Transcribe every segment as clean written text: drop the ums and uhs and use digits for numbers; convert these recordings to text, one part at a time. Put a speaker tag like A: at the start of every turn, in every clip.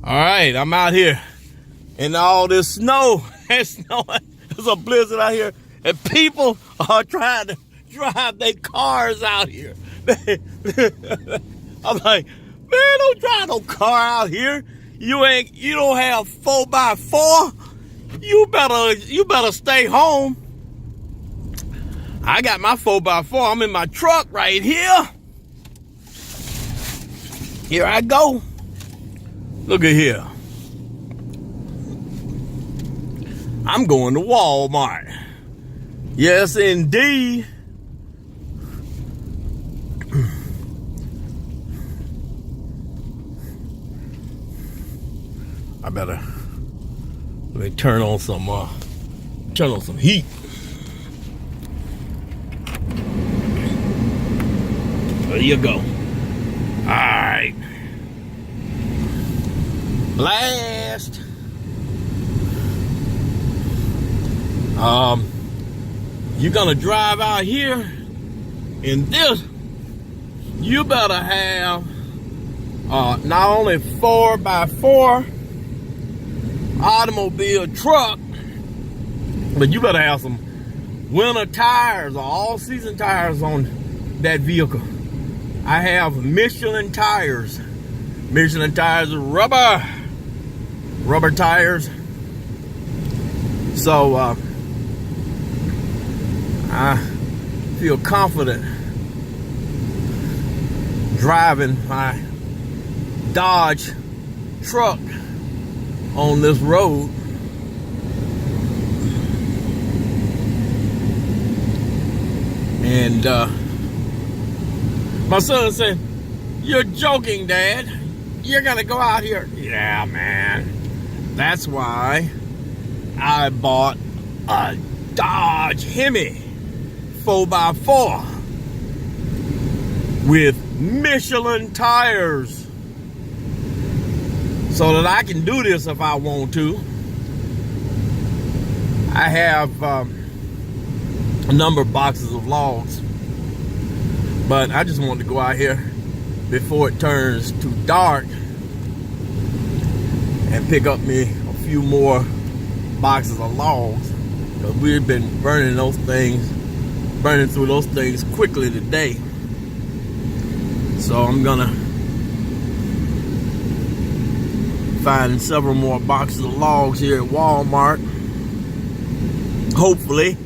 A: All right, I'm out here in all this snow. It's snowing. There's a blizzard out here, and people are trying to drive their cars out here. I'm like, man, don't drive no car out here. You don't have 4x4. You better stay home. I got my 4x4. I'm in my truck right here. Here I go. Look at here. I'm going to Walmart. Yes, indeed. I better let me turn on some heat. There you go. All right. Blast. You're gonna drive out here in this, you better have not only 4x4 automobile truck, but you better have some winter tires or all season tires on that vehicle. I have Michelin tires. Michelin tires are rubber tires. So I feel confident driving my Dodge truck on this road. And my son said, "You're joking, Dad. You're gonna go out here." Yeah, man. That's why I bought a Dodge Hemi 4x4 with Michelin tires so that I can do this if I want to. I have a number of boxes of logs, but I just wanted to go out here before it turns too dark and pick up me a few more boxes of logs, because we've been burning through those things quickly today. So I'm gonna find several more boxes of logs here at Walmart, hopefully.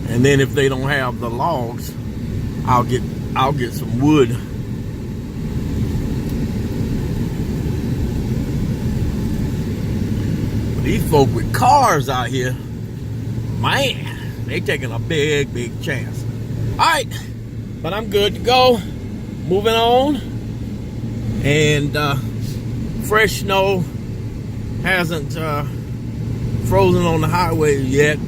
A: And then if they don't have the logs, I'll get some wood. But these folk with cars out here, man, they taking a big chance. All right, but I'm good to go. Moving on. And fresh snow hasn't frozen on the highway yet,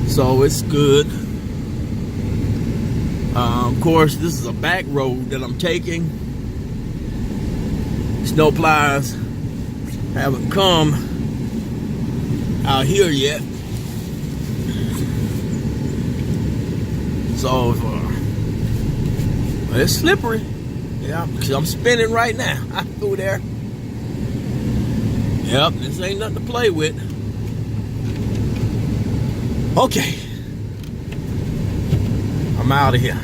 A: so it's good. Of course, this is a back road that I'm taking. Snow pliers haven't come out here yet, so it's slippery. Yeah, because I'm spinning right now. I'm through there. Yep, this ain't nothing to play with. Okay, I'm out of here.